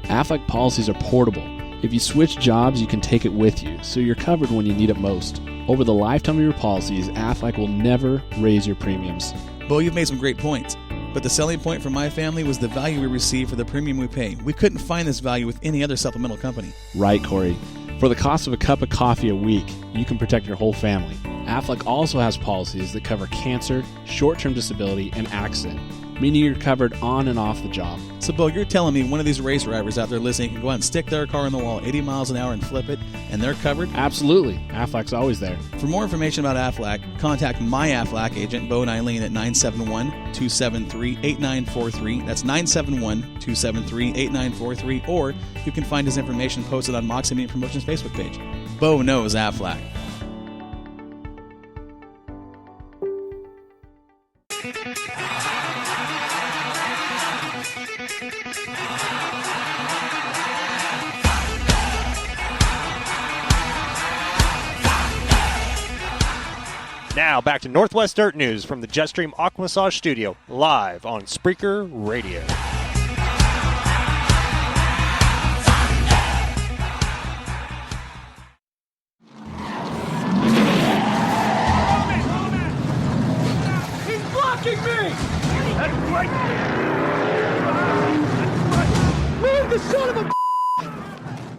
Aflac policies are portable. If you switch jobs, you can take it with you, so you're covered when you need it most. Over the lifetime of your policies, Aflac will never raise your premiums. Bo, you've made some great points. But the selling point for my family was the value we receive for the premium we pay. We couldn't find this value with any other supplemental company. Right, Corey. For the cost of a cup of coffee a week, you can protect your whole family. Aflac also has policies that cover cancer, short-term disability, and accident, meaning you're covered on and off the job. So, Bo, you're telling me one of these race drivers out there listening can go out and stick their car on the wall 80 miles an hour and flip it, and they're covered? Absolutely. Aflac's always there. For more information about Aflac, contact my Aflac agent, Bo and Eileen, at 971-273-8943. That's 971-273-8943. Or you can find his information posted on Moxie Media Promotions Facebook page. Bo knows Aflac. Now back to Northwest Dirt News from the Jetstream Aqua Massage Studio, live on Spreaker Radio. He's blocking me! That's right! Move the son of a...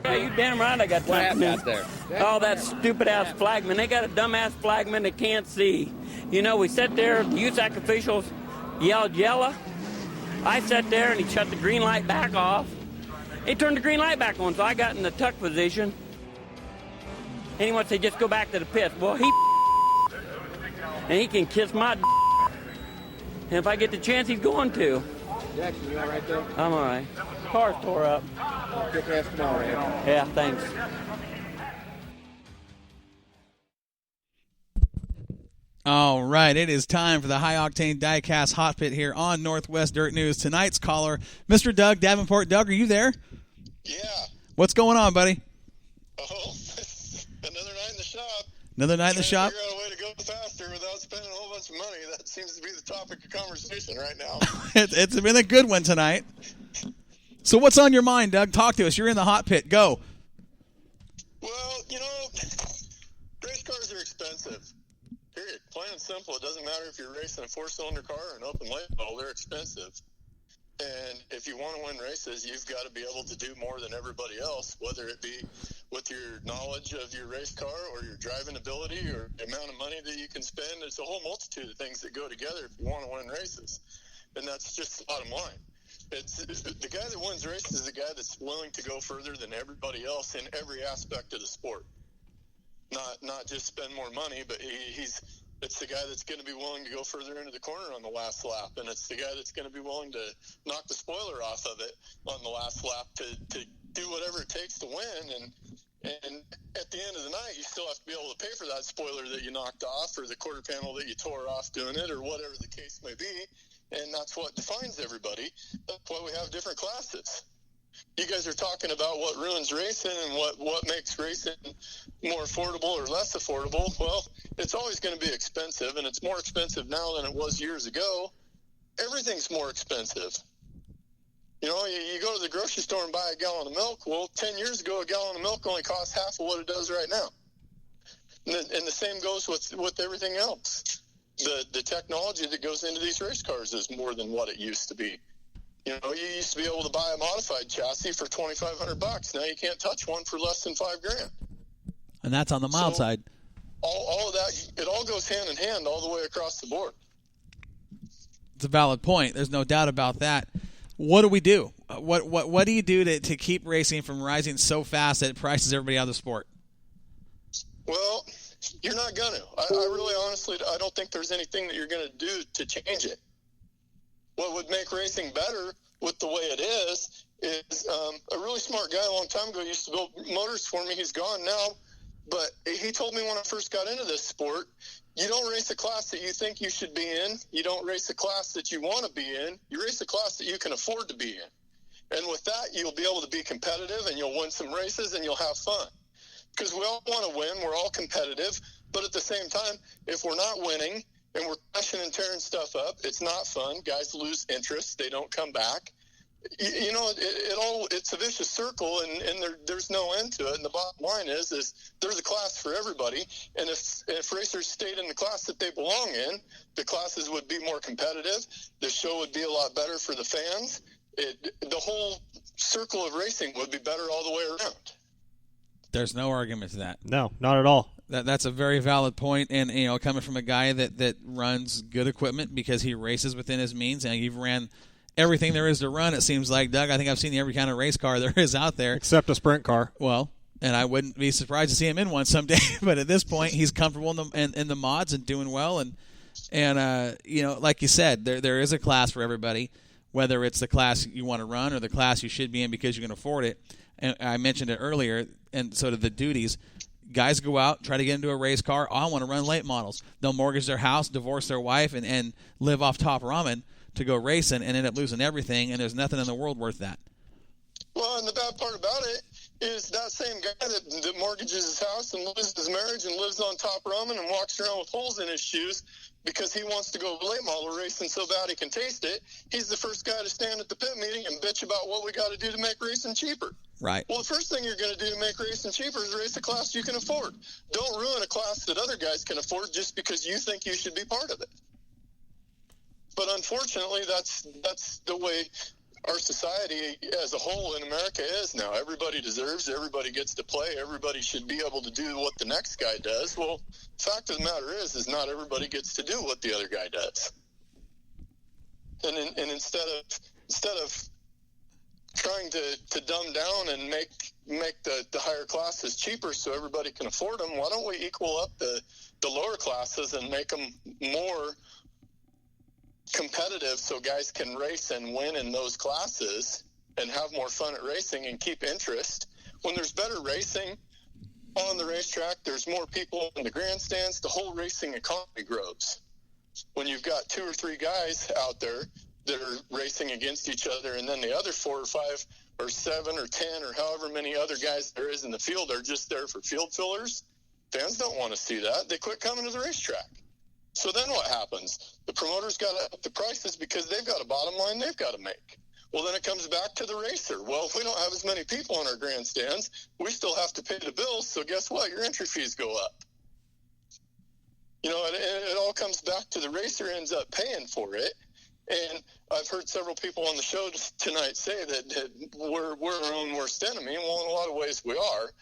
Yeah, you damn right I got What time happened to out there? Oh, that stupid-ass flagman. They got a dumb-ass flagman that can't see. You know, we sat there, the USAC officials yelled yellow. I sat there, and he shut the green light back off. He turned the green light back on, so I got in the tuck position. And he wants to just go back to the pit. Well, and he can kiss my and if I get the chance, he's going to. Jackson, you all right, though? I'm all right. Car's tore up. Kick ass tomorrow, man. Yeah, thanks. All right, it is time for the High Octane Diecast Hot Pit here on Northwest Dirt News. Tonight's caller, Mr. Doug Davenport. Doug, are you there? Yeah. What's going on, buddy? Oh, another night in the shop. Another night in the shop? Figure out a way to go faster without spending a whole bunch of money. That seems to be the topic of conversation right now. It's been a good one tonight. So what's on your mind, Doug? Talk to us. You're in the hot pit. Go. Well, race cars are expensive. Period. Plain and simple. It doesn't matter if you're racing a four-cylinder car or an open label. They're expensive. And if you want to win races, you've got to be able to do more than everybody else, whether it be with your knowledge of your race car or your driving ability or the amount of money that you can spend. It's a whole multitude of things that go together if you want to win races. And that's just the bottom line. It's the guy that wins races is the guy that's willing to go further than everybody else in every aspect of the sport. Not just spend more money, but it's the guy that's going to be willing to go further into the corner on the last lap, and it's the guy that's going to be willing to knock the spoiler off of it on the last lap to do whatever it takes to win. And at the end of the night, you still have to be able to pay for that spoiler that you knocked off or the quarter panel that you tore off doing it or whatever the case may be. And that's what defines everybody. That's why we have different classes. You guys are talking about what ruins racing and what makes racing more affordable or less affordable. Well, it's always going to be expensive, and it's more expensive now than it was years ago. Everything's more expensive. You go to the grocery store and buy a gallon of milk. Well, 10 years ago, a gallon of milk only cost half of what it does right now. And the same goes with everything else. The technology that goes into these race cars is more than what it used to be. You used to be able to buy a modified chassis for $2,500. Now you can't touch one for less than $5,000. And that's on the mild side. All of that, it all goes hand in hand all the way across the board. It's a valid point. There's no doubt about that. What do we do? What do you do to keep racing from rising so fast that it prices everybody out of the sport? Well, you're not going to. I really honestly, I don't think there's anything that you're going to do to change it. What would make racing better with the way it is a really smart guy a long time ago used to build motors for me. He's gone now, but he told me when I first got into this sport, you don't race a class that you think you should be in. You don't race a class that you want to be in. You race a class that you can afford to be in. And with that, you'll be able to be competitive and you'll win some races and you'll have fun. Because we all want to win. We're all competitive. But at the same time, if we're not winning and we're crashing and tearing stuff up, it's not fun. Guys lose interest. They don't come back. it's a vicious circle, and there's no end to it. And the bottom line is there's a class for everybody. And if racers stayed in the class that they belong in, the classes would be more competitive. The show would be a lot better for the fans. The whole circle of racing would be better all the way around. There's no argument to that. No, not at all. That's a very valid point, and coming from a guy that runs good equipment because he races within his means, and you've ran everything there is to run, it seems like, Doug. I think I've seen every kind of race car there is out there. Except a sprint car. Well, and I wouldn't be surprised to see him in one someday, but at this point, he's comfortable in the mods and doing well, and like you said, there is a class for everybody, whether it's the class you want to run or the class you should be in because you can afford it. And I mentioned it earlier, and so do the duties. Guys go out, try to get into a race car. Oh, I want to run late models. They'll mortgage their house, divorce their wife, and live off top ramen to go racing and end up losing everything, and there's nothing in the world worth that. Well, and the bad part about it is that same guy that mortgages his house and loses his marriage and lives on top ramen and walks around with holes in his shoes because he wants to go late model racing so bad he can taste it. He's the first guy to stand at the pit meeting and bitch about what we got to do to make racing cheaper. Right. Well, the first thing you're going to do to make racing cheaper is race a class you can afford. Don't ruin a class that other guys can afford just because you think you should be part of it. But unfortunately, that's the way our society as a whole in America is now. Everybody deserves, everybody gets to play, everybody should be able to do what the next guy does. Well, the fact of the matter is not everybody gets to do what the other guy does. And instead of trying to dumb down and make the higher classes cheaper so everybody can afford them, why don't we equal up the lower classes and make them more competitive so guys can race and win in those classes and have more fun at racing and keep interest? When there's better racing on the racetrack, there's more people in the grandstands, the whole racing economy grows. When you've got 2 or 3 guys out there that are racing against each other, and then the other 4 or 5 or 7 or 10 or however many other guys there is in the field are just there for field fillers, fans don't want to see that. They quit coming to the racetrack. So then what happens? The promoters got to up the prices because they've got a bottom line they've got to make. Well, then it comes back to the racer. Well, if we don't have as many people in our grandstands, we still have to pay the bills, so guess what? Your entry fees go up. It all comes back to the racer ends up paying for it. And I've heard several people on the show tonight say that we're our own worst enemy. Well, in a lot of ways we are.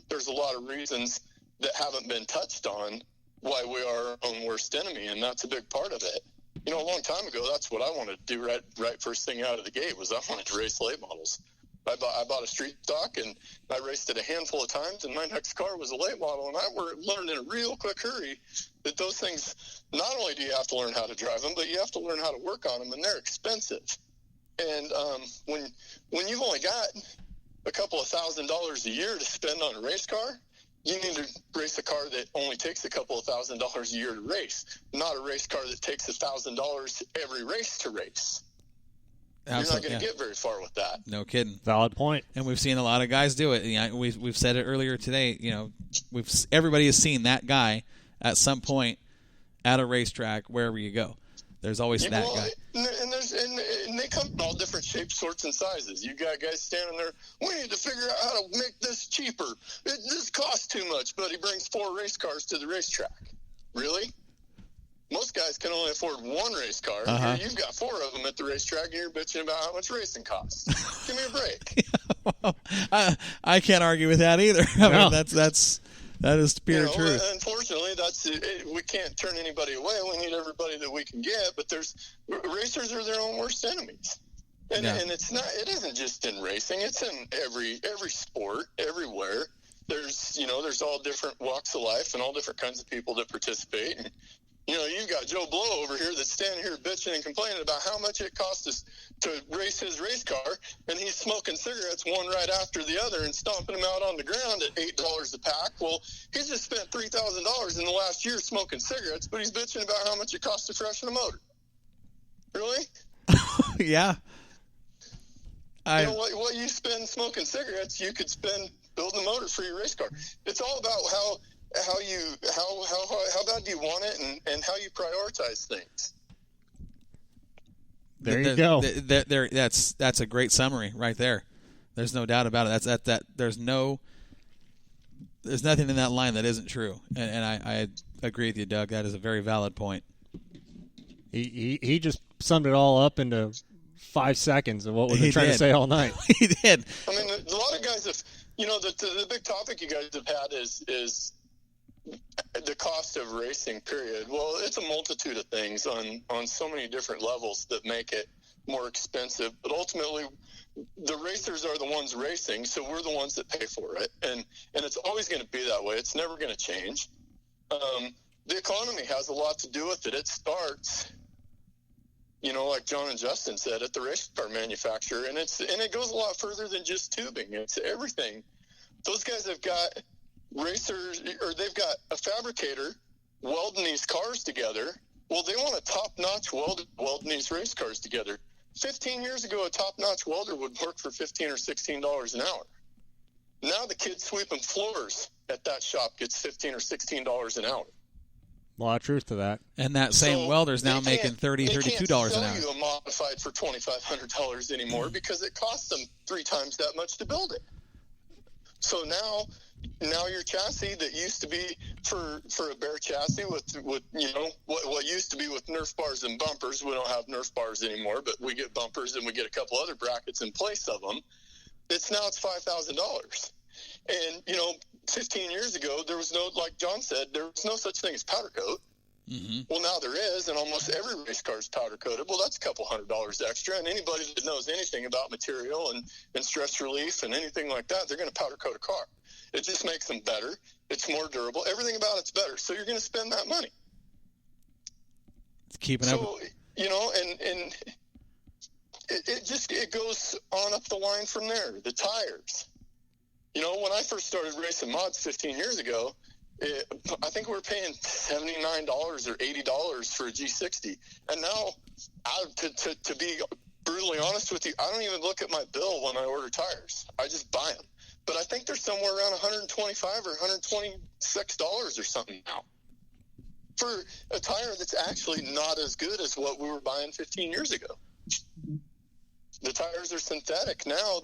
There's a lot of reasons that haven't been touched on why we are our own worst enemy, and that's a big part of it. A long time ago, that's what I wanted to do right first thing out of the gate was I wanted to race late models. I bought a street stock, and I raced it a handful of times, and my next car was a late model, and I learned in a real quick hurry that those things, not only do you have to learn how to drive them, but you have to learn how to work on them, and they're expensive. And when you've only got a couple of $1,000s a year to spend on a race car, you need to race a car that only takes a couple of $1,000s a year to race, not a race car that takes $1,000 every race to race. You're not going to get very far with that. No kidding. Valid point. And we've seen a lot of guys do it. We've said it earlier today. Everybody has seen that guy at some point at a racetrack wherever you go. There's always that guy. And they come in all different shapes, sorts, and sizes. You got guys standing there, we need to figure out how to make this cheaper. This costs too much, but he brings 4 race cars to the racetrack. Really? Most guys can only afford 1 race car. Uh-huh. You've got 4 of them at the racetrack, and you're bitching about how much racing costs. Give me a break. Well, I can't argue with that either. I mean, that is pure truth. Unfortunately, we can't turn anybody away. We need everybody that we can get, but racers are their own worst enemies. And it isn't just in racing, it's in every sport, everywhere. There's all different walks of life and all different kinds of people that participate. And, you've got Joe Blow over here that's standing here bitching and complaining about how much it costs us to race his race car, and he's smoking cigarettes one right after the other and stomping them out on the ground at $8 a pack. Well, he's just spent $3,000 in the last year smoking cigarettes, but he's bitching about how much it costs to freshen a motor. Really? Yeah. What you spend smoking cigarettes, you could spend building a motor for your race car. It's all about how bad do you want it and how you prioritize things. There you go. That's a great summary right there. There's no doubt about it. There's nothing in that line that isn't true. And I agree with you, Doug. That is a very valid point. He just summed it all up into 5 seconds of what we've been trying to say all night. He did. I mean, a lot of guys have, the big topic you guys have had is the cost of racing, period. Well, it's a multitude of things on so many different levels that make it more expensive. But ultimately, the racers are the ones racing, so we're the ones that pay for it. And it's always going to be that way. It's never going to change. The economy has a lot to do with it. It starts, like John and Justin said, at the race car manufacturer, and it goes a lot further than just tubing. It's everything. Those guys have got racers, or they've got a fabricator welding these cars together. Well, they want a top-notch welder welding these race cars together. 15 years ago, a top-notch welder would work for $15 or $16 an hour. Now the kid sweeping floors at that shop gets $15 or $16 an hour. A lot of truth to that. And that same welder's now making $30, $32 an hour. They can't sell you a modified for $2,500 anymore because it costs them 3 times that much to build it. So now your chassis that used to be for a bare chassis with what used to be with Nerf bars and bumpers, we don't have Nerf bars anymore, but we get bumpers and we get a couple other brackets in place of them. It's $5,000. And 15 years ago, there was no, like John said, there was no such thing as powder coat. Mm-hmm. Well, now there is, and almost every race car is powder coated. Well, that's a couple $100 extra, and anybody that knows anything about material and stress relief and anything like that, they're going to powder coat a car. It just makes them better. It's more durable. Everything about it's better. So you're going to spend that money. It's keeping up. So, and it goes on up the line from there. The tires. When I first started racing mods 15 years ago, I think we were paying $79 or $80 for a G60. And now, to be brutally honest with you, I don't even look at my bill when I order tires. I just buy them. But I think they're somewhere around $125 or $126 or something now for a tire that's actually not as good as what we were buying 15 years ago. The tires are synthetic now.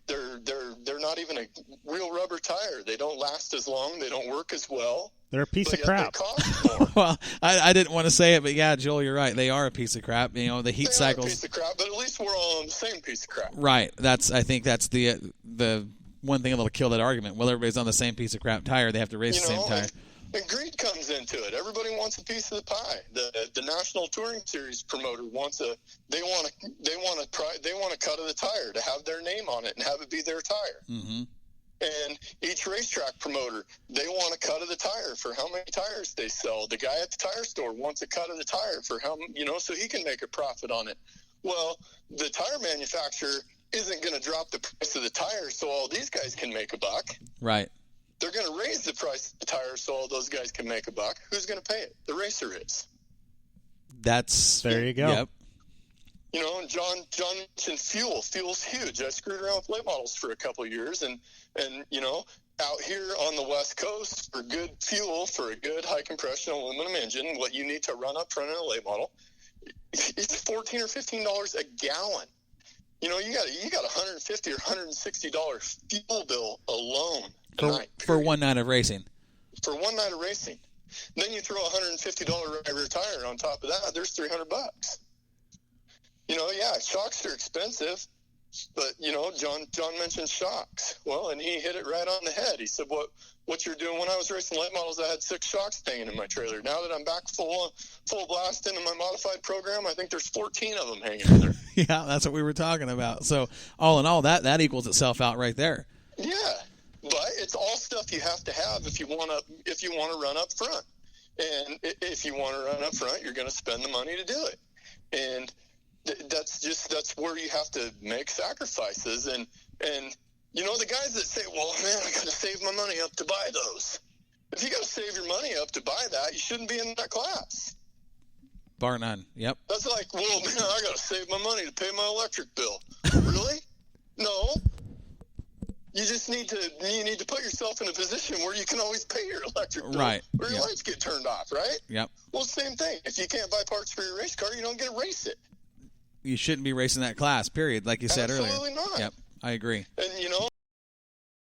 They're not even a real rubber tire. They don't last as long. They don't work as well. They're a piece of crap. They cost more. Well, I didn't want to say it, but yeah, Joel, you're right. They are a piece of crap. The heat they cycles. Are a piece of crap, but at least we're all on the same piece of crap. Right. I think that's the one thing that'll kill that argument. Well, everybody's on the same piece of crap tire. They have to race the same tire. And greed comes into it. Everybody wants a piece of the pie. The National Touring Series promoter wants they want a cut of the tire to have their name on it and have it be their tire. Mm-hmm. And each racetrack promoter, they want a cut of the tire for how many tires they sell. The guy at the tire store wants a cut of the tire for so he can make a profit on it. Well, the tire manufacturer isn't going to drop the price of the tire so all these guys can make a buck. Right. They're going to raise the price of the tire so all those guys can make a buck. Who's going to pay it? The racer is. There you go. Yep. And John mentioned fuel. Fuel's huge. I screwed around with late models for a couple of years, and out here on the West Coast for good fuel for a good high compression aluminum engine, what you need to run up front in a late model, it's $14 or $15 a gallon. You got $150 or $160 fuel bill alone for one night of racing. For one night of racing, then you throw a $150 rear tire on top of that. There's $300. Shocks are expensive, but John mentioned shocks. Well, and he hit it right on the head. He said, "What you're doing?" When I was racing late models, I had 6 shocks hanging in my trailer. Now that I'm back full blast into my modified program, I think there's 14 of them hanging in there. Yeah, that's what we were talking about. So all in all, that equals itself out right there. Yeah, but it's all stuff you have to have if you want to run up front. And if you want to run up front, you're going to spend the money to do it. And that's where you have to make sacrifices. And the guys that say, "Well, man, I got to save my money up to buy those." If you got to save your money up to buy that, you shouldn't be in that class. Bar none. Yep. That's like, "Well, man, I got to save my money to pay my electric bill." Really? No. You just need to put yourself in a position where you can always pay your electric bill, right? Or your lights get turned off, right? Yep. Well, same thing. If you can't buy parts for your race car, you don't get to race it. you shouldn't be racing that class. Period. Like you said earlier. Absolutely not. Yep, I agree. And you know,